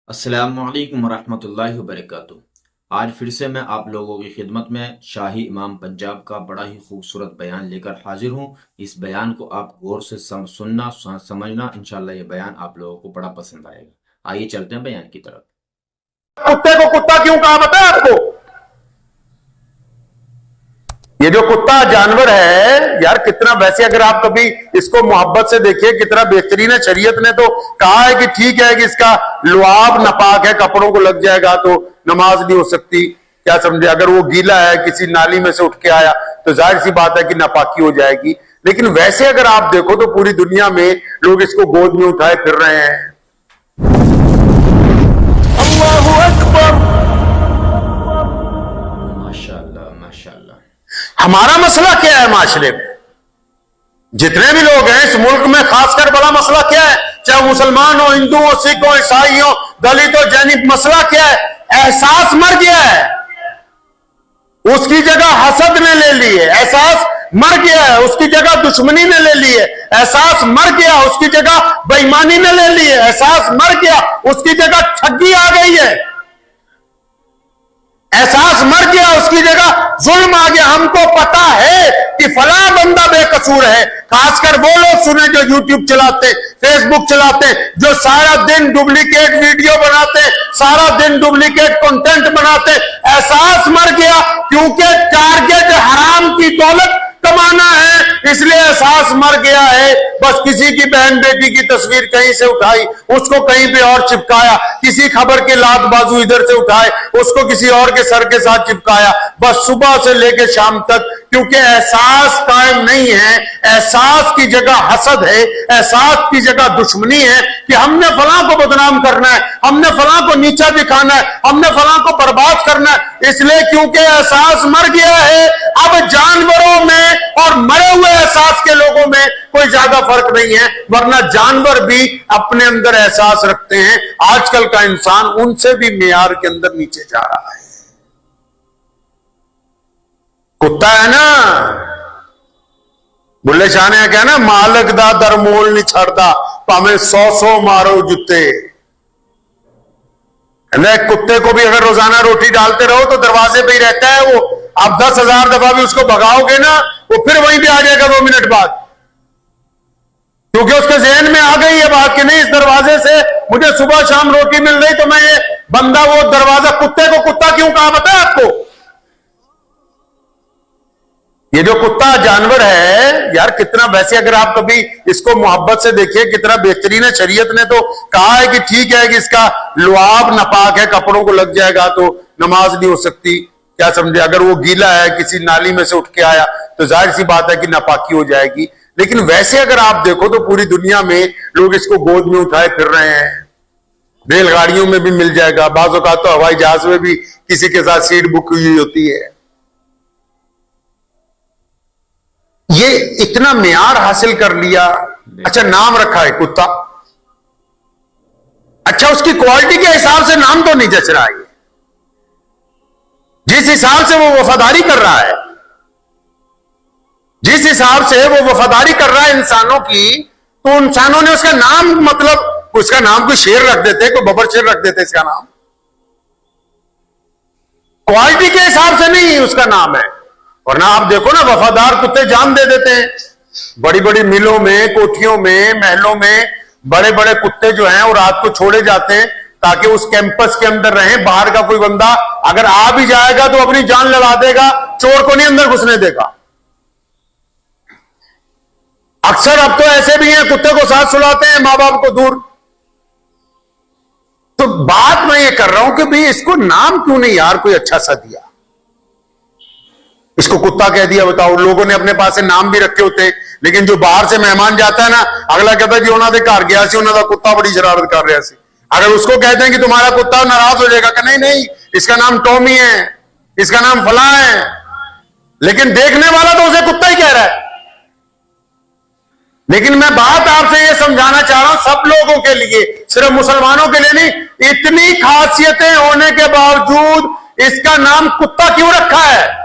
अस्सलामुअलैकुम वरहमतुल्लाहि वबरकातुहू। आज फिर से मैं आप लोगों की खिदमत में शाही इमाम पंजाब का बड़ा ही खूबसूरत बयान लेकर हाजिर हूँ। इस बयान को आप गौर से सुनना समझना, इंशाल्लाह ये बयान आप लोगों को बड़ा पसंद आएगा। आइए चलते हैं बयान की तरफ। कुत्ते को कुत्ता क्यों कहा पता है आपको? ये जो कुत्ता जानवर है यार, कितना, वैसे अगर आप कभी इसको मोहब्बत से देखिए कितना बेहतरीन है। शरीयत ने तो कहा है कि ठीक है कि इसका लुआब नापाक है, कपड़ों को लग जाएगा तो नमाज नहीं हो सकती। क्या समझे? अगर वो गीला है, किसी नाली में से उठ के आया, तो जाहिर सी बात है कि नापाकी हो जाएगी। लेकिन वैसे अगर आप देखो तो पूरी दुनिया में लोग इसको गोद में उठाए फिर रहे हैं। अल्लाहू अकबर। माशाल्लाह माशाल्लाह। हमारा मसला क्या है माशरे में? जितने भी लोग हैं इस मुल्क में, खासकर बड़ा मसला क्या है? चाहे मुसलमान हो, हिंदू हो, सिख हो, ईसाई हो, दलित हो, जैनिक, मसला क्या है? एहसास मर गया है। उसकी जगह हसद ने ले ली है। एहसास मर गया है, उसकी जगह दुश्मनी ने ले ली है। एहसास मर गया, उसकी जगह बेईमानी ने ले ली है। एहसास मर गया, उसकी जगह ठगी आ गई है। एहसास मर गया, उसकी जगह जुल्म आ गया। हमको पता है कि फला बंदा बेकसूर है। खासकर वो लोग सुने जो यूट्यूब चलाते, फेसबुक चलाते, जो सारा दिन डुप्लीकेट वीडियो बनाते, सारा दिन डुप्लीकेट कंटेंट बनाते। एहसास मर गया, क्योंकि टारगेट हराम की दौलत कमाना है, इसलिए एहसास मर गया है। बस किसी की बहन बेटी की तस्वीर कहीं से उठाई, उसको कहीं पे और चिपकाया, किसी खबर के लात बाजू इधर से उठाए, उसको किसी और के सर के साथ चिपकाया, बस सुबह से लेकर शाम तक। क्योंकि एहसास कायम नहीं है। एहसास की जगह हसद है, एहसास की जगह दुश्मनी है कि हमने फलां को बदनाम करना है, हमने फलां को नीचा दिखाना है, हमने फलां को बर्बाद करना है। इसलिए क्योंकि एहसास मर गया है। अब जानवरों में और मरे हुए एहसास के लोगों में कोई ज्यादा फर्क नहीं है, वरना जानवर भी अपने अंदर एहसास रखते हैं। आजकल का इंसान उनसे भी मेयार के अंदर नीचे जा रहा है। कुत्ता है ना, बुल्ले शाह ने क्या ना, मालक दा दरमोल नहीं छड़ता, भावें 100 मारो जुत्ते। कुत्ते को भी अगर रोजाना रोटी डालते रहो तो दरवाजे पे ही रहता है वो। आप 10,000 दफा भी उसको भगाओगे ना, वो फिर वहीं पे आ जाएगा 2 मिनट बाद, क्योंकि उसके जहन में आ गई है बात कि नहीं, इस दरवाजे से मुझे सुबह शाम रोटी मिल रही, तो मैं ये बंदा, वो दरवाजा। कुत्ते को कुत्ता क्यों कहा पता है आपको? ये जो कुत्ता जानवर है यार, कितना, वैसे अगर आप कभी इसको मोहब्बत से देखिए कितना बेहतरीन है। शरीयत ने तो कहा है कि ठीक है कि इसका लुआब नापाक है, कपड़ों को लग जाएगा तो नमाज नहीं हो सकती। क्या समझे? अगर वो गीला है, किसी नाली में से उठ के आया, तो जाहिर सी बात है कि नापाकी हो जाएगी। लेकिन वैसे अगर आप देखो तो पूरी दुनिया में लोग इसको गोद में उठाए फिर रहे हैं। रेलगाड़ियों में भी मिल जाएगा, बाज़ औक़ात तो हवाई जहाज में भी किसी के साथ सीट बुक हुई होती है। ये इतना मेयार हासिल कर लिया। अच्छा, नाम रखा है कुत्ता। अच्छा, उसकी क्वालिटी के हिसाब से नाम तो नहीं जच रहा है। जिस हिसाब से वो वफादारी कर रहा है, जिस हिसाब से वो वफादारी कर रहा है इंसानों की, तो इंसानों ने उसका नाम, मतलब उसका नाम कोई शेर रख देते, कोई बबर शेर रख देते इसका नाम। क्वालिटी के हिसाब से नहीं उसका नाम है। वरना आप देखो ना, वफादार कुत्ते जान दे देते हैं। बड़ी बड़ी मिलों में, कोठियों में, महलों में बड़े बड़े कुत्ते जो हैं वो रात को छोड़े जाते हैं ताकि उस कैंपस के अंदर रहें। बाहर का कोई बंदा अगर आ भी जाएगा तो अपनी जान लड़ा देगा, चोर को नहीं अंदर घुसने देगा। अक्सर अब तो ऐसे भी हैं, कुत्ते को साथ सुलाते हैं, मां बाप को दूर। तो बात मैं ये कर रहा हूं कि भाई इसको नाम क्यों नहीं यार कोई अच्छा सा दिया? इसको कुत्ता कह दिया, बताओ। लोगों ने अपने पास से नाम भी रखे होते, लेकिन जो बाहर से मेहमान जाता है ना, अगला कहता है जी उन्होंने घर गया सी, उन्होंने कुत्ता बड़ी शरारत कर रहा सी। अगर उसको कहते हैं कि तुम्हारा कुत्ता, नाराज हो जाएगा कि नहीं नहीं, इसका नाम टॉमी है, इसका नाम फला है। लेकिन देखने वाला तो उसे कुत्ता ही कह रहा है। लेकिन मैं बात आपसे यह समझाना चाह रहा हूं, सब लोगों के लिए, सिर्फ मुसलमानों के लिए नहीं, इतनी खासियतें होने के बावजूद इसका नाम कुत्ता क्यों रखा है?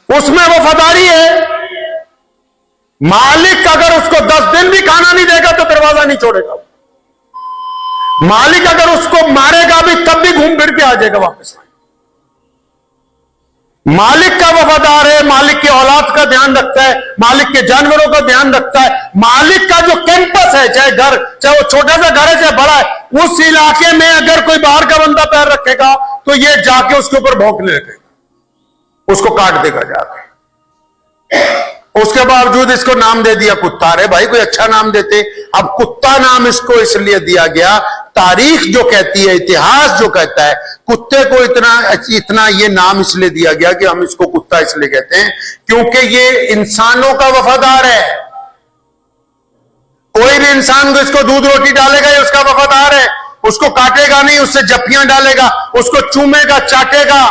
उसमें वफादारी है। मालिक अगर उसको 10 दिन भी खाना नहीं देगा तो दरवाजा नहीं छोड़ेगा। मालिक अगर उसको मारेगा भी तब भी घूम फिर के आ जाएगा वापस। मालिक का वफादार है, मालिक की औलाद का ध्यान रखता है, मालिक के जानवरों का ध्यान रखता है। मालिक का जो कैंपस है, चाहे घर, चाहे वो छोटा सा घर है चाहे बड़ा है, उस इलाके में अगर कोई बाहर का बंदा पैर रखेगा तो ये जाके उसके ऊपर भौंकने लगेगा, उसको काट देगा जाके। उसके बावजूद इसको नाम दे दिया कुत्ता। अरे भाई कोई अच्छा नाम देते। अब कुत्ता नाम इसको इसलिए दिया गया, तारीख जो कहती है, इतिहास जो कहता है, कुत्ते को इतना ये नाम इसलिए दिया गया कि हम इसको कुत्ता इसलिए कहते हैं क्योंकि ये इंसानों का वफादार है। कोई भी इंसान को इसको दूध रोटी डालेगा ये उसका वफादार है, उसको काटेगा नहीं, उससे जफ्फियां डालेगा, उसको चूमेगा, चाटेगा।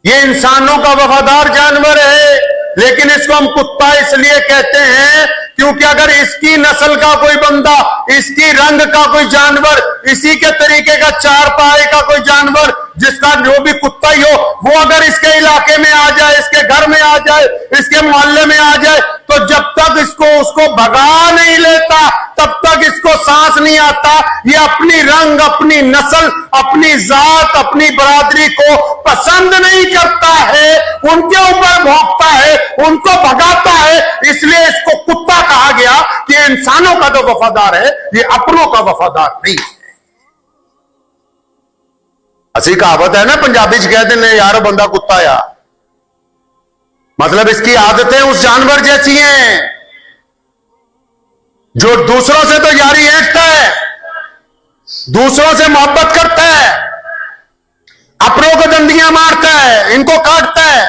ये इंसानों का वफादार जानवर है, लेकिन इसको हम कुत्ता इसलिए कहते हैं क्योंकि अगर इसकी नस्ल का कोई बंदा, इसकी रंग का कोई जानवर, इसी के तरीके का चार पाए का कोई जानवर, जिसका जो भी कुत्ता ही हो, वो अगर इसके इलाके में आ जाए, इसके घर में आ जाए, इसके मोहल्ले में आ जाए, तो जब तक इसको उसको भगा नहीं लेता तब तक इसको सांस नहीं आता। ये अपनी रंग, अपनी नस्ल, अपनी जात, अपनी बरादरी को पसंद नहीं करता है, उनके ऊपर भौंकता है, उनको भगाता है। इसलिए इसको कुत्ता कहा गया कि इंसानों का तो वफादार है, ये अपनों का वफादार नहीं है। असली कहावत है ना, पंजाबी च कहते हैं यार बंदा कुत्ता यार, मतलब इसकी आदतें उस जानवर जैसी हैं जो दूसरों से तो यारी ऐंठता है, दूसरों से मोहब्बत करता है, अपनों को दंदियां मारता है, इनको काटता है।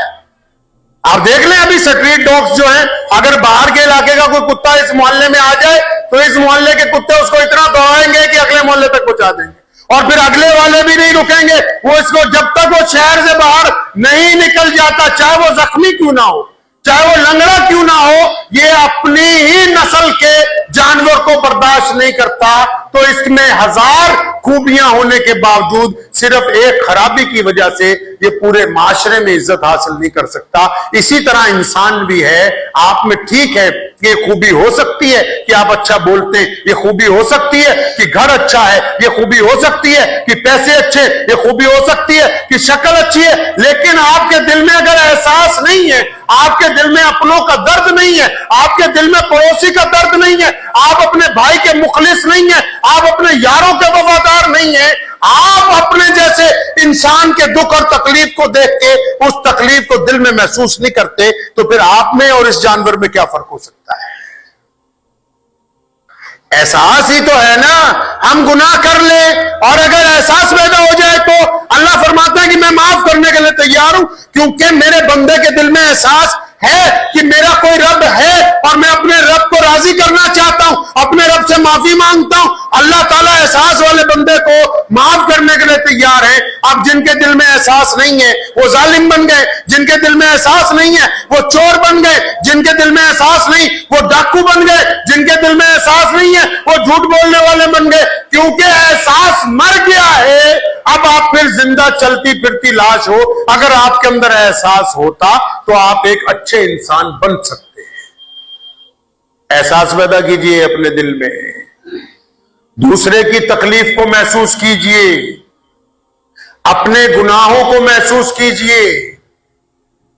आप देख लें अभी स्ट्रीट डॉग्स जो हैं, अगर बाहर के इलाके का कोई कुत्ता इस मोहल्ले में आ जाए तो इस मोहल्ले के कुत्ते उसको इतना दौड़ाएंगे कि अगले मोहल्ले तक पहुंचा देंगे, और फिर अगले वाले भी नहीं रुकेंगे। वो इसको जब तक वो शहर से बाहर नहीं निकल जाता, चाहे वो जख्मी क्यों ना हो, चाहे वो लंगड़ा क्यों ना हो, ये अपनी ही नस्ल के जानवर को बर्दाश्त नहीं करता। तो इसमें हजार खूबियां होने के बावजूद सिर्फ एक खराबी की वजह से ये पूरे माशरे में इज्जत हासिल नहीं कर सकता। इसी तरह इंसान भी है, आप में ठीक है, ये खूबी हो सकती है कि आप अच्छा बोलते हैं, ये खूबी हो सकती है कि घर अच्छा है, ये खूबी हो सकती है कि पैसे अच्छे, ये खूबी हो सकती है कि शक्ल अच्छी है, लेकिन आपके दिल में अगर एहसास नहीं है, आपके दिल में अपनों का दर्द नहीं है, आपके दिल में पड़ोसी का दर्द नहीं है, आप अपने भाई के मुखलिस नहीं है, आप अपने यारों के वफादार नहीं है, आप अपने जैसे इंसान के दुख और तकलीफ को देख के उस तकलीफ को दिल में महसूस नहीं करते, तो फिर आप में और इस जानवर में क्या फर्क हो सकता है? एहसास ही तो है ना। हम गुनाह कर ले और अगर एहसास पैदा हो जाए तो अल्लाह फरमाता है कि मैं माफ करने के लिए तैयार हूं, क्योंकि मेरे बंदे के दिल में एहसास है कि मेरा कोई रब है और मैं अपने रब को राजी करना चाहता हूं, अपने रब से माफी मांगता हूं। अल्लाह ताला एहसास वाले बंदे को माफ करने के लिए तैयार है। अब जिनके दिल में एहसास नहीं है वो जालिम बन गए, जिनके दिल में एहसास नहीं है वो चोर बन गए, जिनके दिल में एहसास नहीं वो डाकू बन गए, जिनके दिल में एहसास नहीं है वो झूठ बोलने वाले बन गए, क्योंकि एहसास मर गया है। अब आप फिर जिंदा चलती फिरती लाश हो। अगर आपके अंदर एहसास होता तो आप एक अच्छे इंसान बन सकते हैं। एहसास पैदा कीजिए अपने दिल में, दूसरे की तकलीफ को महसूस कीजिए, अपने गुनाहों को महसूस कीजिए,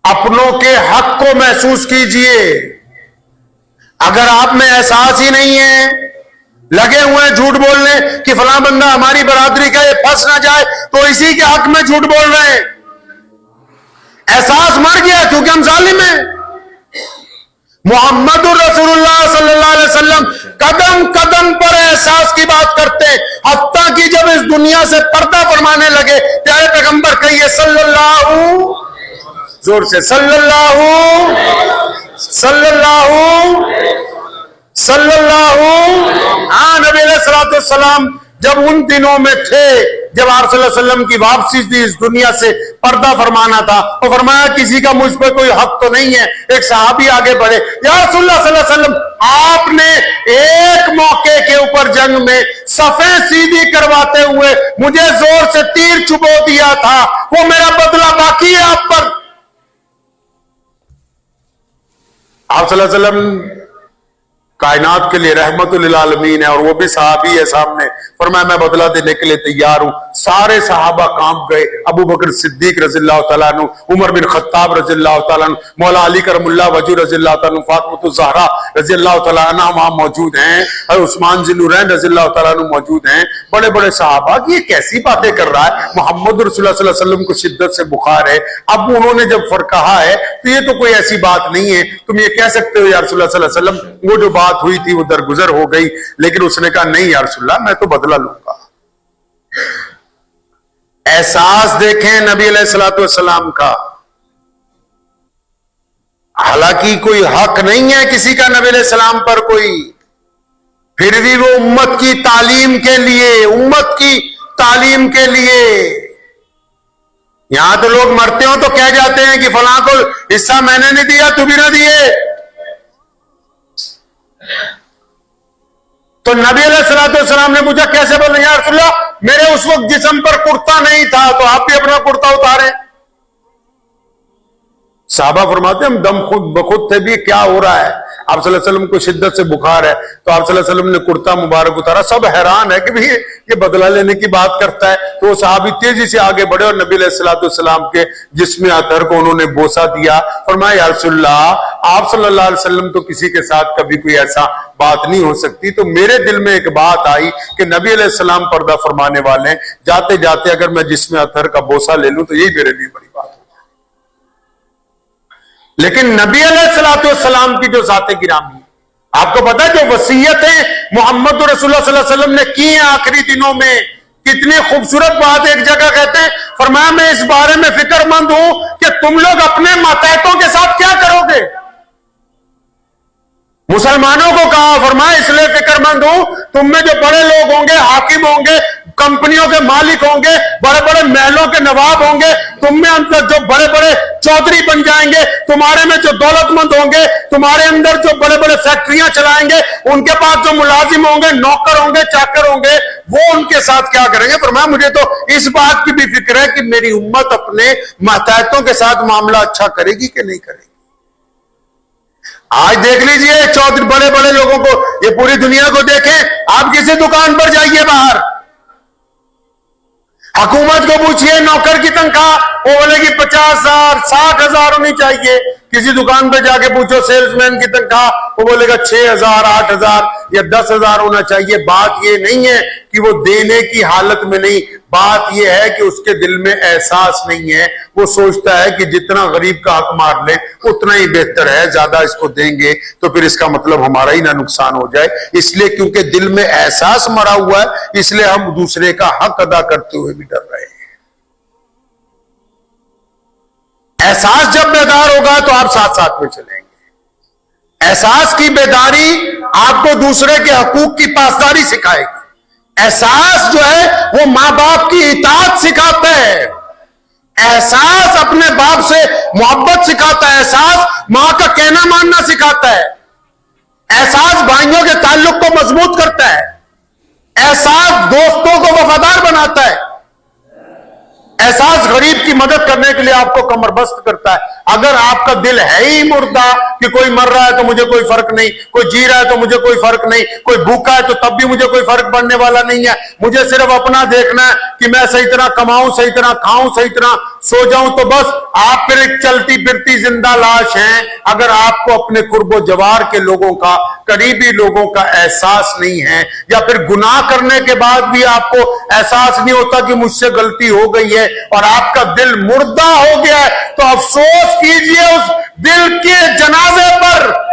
अपनों के हक को महसूस कीजिए। अगर आप में एहसास ही नहीं है, लगे हुए हैं झूठ बोलने कि फलां बंदा हमारी बरादरी का ये फंस ना जाए, तो इसी के हक में झूठ बोल रहे हैं। एहसास मर गया क्योंकि हम जालिम हैं। मोहम्मदुर रसूलुल्लाह सल्लल्लाहु अलैहि वसल्लम कदम कदम पर एहसास की बात करते हैं, हत्ता कि जब इस दुनिया से पर्दा फरमाने लगे, प्यारे पैगंबर कहिए सल्लल्लाहु, जोर से सल्लल्लाहु हाँ, नबी अलैहि सलाम जब उन दिनों में थे जब आप सल्लल्लाहु अलैहि वसल्लम की वापसी थी इस दुनिया से, पर्दा फरमाना था, तो फरमाया किसी का मुझ पर कोई हक तो नहीं है। एक सहाबी आगे बढ़े, या रसूलुल्लाह सल्लल्लाहु अलैहि वसल्लम आपने एक मौके के ऊपर जंग में सफे सीधी करवाते हुए मुझे जोर से तीर चुबो दिया था, वो मेरा बदला बाकी है आप पर। आप सल्लल्लाहु अलैहि वसल्लम कायनात के लिए रहमतुल आलमीन है, और वो भी सहाबी है सामने। फरमाया मैं बदला देने के लिए तैयार हूं। सारे सहाबा कांप गए। अबू बकर सिद्दीक रज़ियल्लाहु तआला अन्हु, उमर बिन खत्ताब रज़ियल्लाहु तआला अन्हु, मौला अली करमुल्लाह वजह रज़ियल्लाहु तआला अन्हु, फातिमा ज़हरा रज़ियल्लाहु तआला अन्हा वहां मौजूद हैं, और उस्मान ज़ुन्नूरैन रज़ियल्लाहु तआला अन्हु मौजूद हैं। बड़े बड़े सहाबा की ये कैसी बातें कर रहा है, मोहम्मद रसूलुल्लाह सल्लल्लाहु अलैहि वसल्लम को शिद्दत से बुखार है। अब उन्होंने जब कहा है तो ये तो कोई ऐसी बात नहीं है, तुम ये कह सकते हो या रसूलुल्लाह सल्लल्लाहु अलैहि वसल्लम, वो जो बात हुई थी वो दरगुजर हो गई। लेकिन उसने कहा नहीं या रसूलुल्लाह, मैं तो बदला लूंगा। एहसास देखें नबी अलैहिस्सलातु वस्सलाम का। हालांकि कोई हक नहीं है किसी का नबी अलैहिस्सलाम पर कोई, फिर भी वो उम्मत की तालीम के लिए यहां तो लोग मरते हो तो कह जाते हैं कि फलां को हिस्सा मैंने नहीं दिया, तू भी ना दिए। तो नबी अलैहिस्सलाम ने पूछा कैसे बोले या रसूलल्लाह, मेरे उस वक्त जिस्म पर कुर्ता नहीं था, तो आप भी अपना कुर्ता उतारे। साहबा फरमाते हम दम खुद बखुद थे भी क्या हो रहा है। आप सल्लल्लाहु अलैहि वसल्लम को शिद्दत से बुखार है, तो आप सल्लल्लाहु अलैहि वसल्लम ने कुर्ता मुबारक उतारा। सब हैरान है कि भाई ये बदला लेने की बात करता है। तो वो सहाबी तेजी से आगे बढ़े और नबी अलैहिस्सलाम के जिस्म अतहर को उन्होंने बोसा दिया। फरमाया या रसूलल्लाह, आप सल्लल्लाहु अलैहि वसल्लम तो किसी के साथ कभी कोई ऐसा बात नहीं हो सकती। तो मेरे दिल में एक बात आई कि नबी अलैहिस्सलाम पर्दा फरमाने वाले, जाते जाते अगर मैं जिस्म अतहर का बोसा ले लूं तो यही मेरे लिए बड़ी बात है। लेकिन नबी अलैहिस्सलाम की जो ज़ाते गिरामी, आपको पता है जो वसीयतें मोहम्मद रसूलुल्लाह सल्लल्लाहु अलैहि वसल्लम ने की हैं आखिरी दिनों में, कितनी खूबसूरत बात। एक जगह कहते हैं, फरमाया मैं इस बारे में फिक्रमंद हूं कि तुम लोग अपने मातहतों के साथ क्या करोगे। मुसलमानों को कहा, फरमाया इसलिए फिक्रमंद हूं, तुम में जो बड़े लोग होंगे, हाकिम होंगे, कंपनियों के मालिक होंगे, बड़े बड़े महलों के नवाब होंगे, तुम में अंदर जो बड़े बड़े चौधरी बन जाएंगे, तुम्हारे में जो दौलतमंद होंगे, तुम्हारे अंदर जो बड़े बड़े फैक्ट्रियां चलाएंगे, उनके पास जो मुलाजिम होंगे, नौकर होंगे, चाकर होंगे, वो उनके साथ क्या करेंगे। फरमाया मुझे तो इस बात की भी फिक्र है कि मेरी उम्मत अपने मातहतों के साथ मामला अच्छा करेगी कि नहीं करेगी। आज देख लीजिए चौधरी बड़े बड़े लोगों को, ये पूरी दुनिया को देखें। आप किसी दुकान पर जाइए बाहर, हुकूमत को पूछिए नौकर की तनख्वाह, वो बोलेगी 50,000 60,000 होनी चाहिए। किसी दुकान पे जाके पूछो सेल्समैन की तनख्वाह, वो बोलेगा 6,000 8,000 या 10,000 होना चाहिए। बात ये नहीं है कि वो देने की हालत में नहीं, बात ये है कि उसके दिल में एहसास नहीं है। वो सोचता है कि जितना गरीब का हक मार ले उतना ही बेहतर है, ज्यादा इसको देंगे तो फिर इसका मतलब हमारा ही ना नुकसान हो जाए। इसलिए क्योंकि दिल में एहसास मरा हुआ है, इसलिए हम दूसरे का हक अदा करते हुए भी डर रहे हैं। एहसास जब बेदार होगा तो आप साथ साथ में चलेंगे। एहसास की बेदारी आपको दूसरे के हकूक की पासदारी सिखाएगी। एहसास जो है वो मां बाप की इताअत सिखाता है। एहसास अपने बाप से मोहब्बत सिखाता है। एहसास मां का कहना मानना सिखाता है। एहसास भाइयों के ताल्लुक को मजबूत करता है। एहसास दोस्तों को वफादार बनाता है। एहसास गरीब की मदद करने के लिए आपको कमरबस्त करता है। अगर आपका दिल है ही मुर्दा कि कोई मर रहा है तो मुझे कोई फर्क नहीं, कोई जी रहा है तो मुझे कोई फर्क नहीं, कोई भूखा है तो तब भी मुझे कोई फर्क पड़ने वाला नहीं है, मुझे सिर्फ अपना देखना है कि मैं सही तरह कमाऊं, सही तरह खाऊं, सही तरह सो जाऊं, तो बस आप फिर एक चलती फिरती जिंदा लाश हैं। अगर आपको अपने कुर्बो जवार के लोगों का, करीबी लोगों का एहसास नहीं है, या फिर गुनाह करने के बाद भी आपको एहसास नहीं होता कि मुझसे गलती हो गई है और आपका दिल मुर्दा हो गया है, तो अफसोस कीजिए उस दिल के जनाजे पर।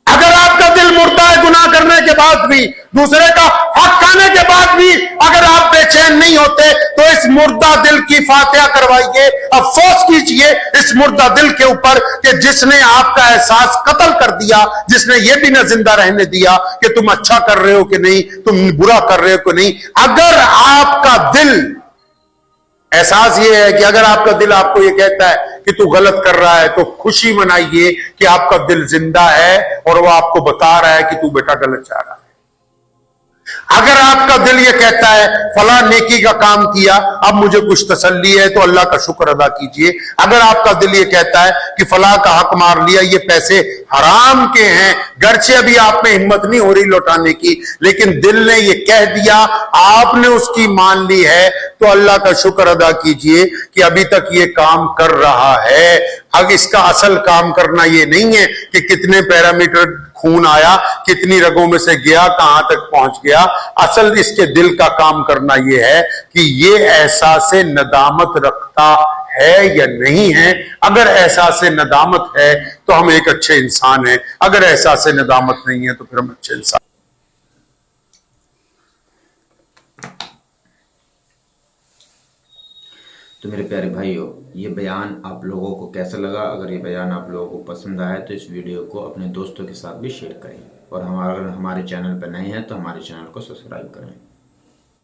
अगर आपका दिल मुर्दा है गुनाह करने के बाद भी, दूसरे का हक खाने के बाद भी अगर आप बेचैन नहीं होते, तो इस मुर्दा दिल की फातिहा करवाइए। अफसोस कीजिए इस मुर्दा दिल के ऊपर कि जिसने आपका एहसास कत्ल कर दिया, जिसने ये भी न जिंदा रहने दिया कि तुम अच्छा कर रहे हो कि नहीं, तुम बुरा कर रहे हो कि नहीं। अगर आपका दिल, एहसास ये है कि अगर आपका दिल आपको ये कहता है कि तू गलत कर रहा है, तो खुशी मनाइए कि आपका दिल जिंदा है और वो आपको बता रहा है कि तू बेटा गलत जा रहा है। अगर आपका दिल ये कहता है फला नेकी का काम किया, अब मुझे कुछ तसल्ली है, तो अल्लाह का शुक्र अदा कीजिए। अगर आपका दिल ये कहता है कि फला का हक मार लिया, ये पैसे हराम के हैं, घर से अभी आप में हिम्मत नहीं हो रही लौटाने की, लेकिन दिल ने ये कह दिया, आपने उसकी मान ली है, तो अल्लाह का शुक्र अदा कीजिए कि अभी तक ये काम कर रहा है। अब इसका असल काम करना ये नहीं है कि कितने पैरामीटर खून आया, कितनी रगों में से गया, कहां तक पहुंच गया। असल इसके दिल का काम करना यह है कि ये एहसास नदामत रखता है या नहीं है। अगर एहसास नदामत है तो हम एक अच्छे इंसान हैं, अगर एहसास नदामत नहीं है तो फिर हम अच्छे इंसान। तो मेरे प्यारे भाइयों, ये बयान आप लोगों को कैसा लगा? अगर ये बयान आप लोगों को पसंद आया तो इस वीडियो को अपने दोस्तों के साथ भी शेयर करें, और अगर हमारे चैनल पर नए हैं तो हमारे चैनल को सब्सक्राइब करें।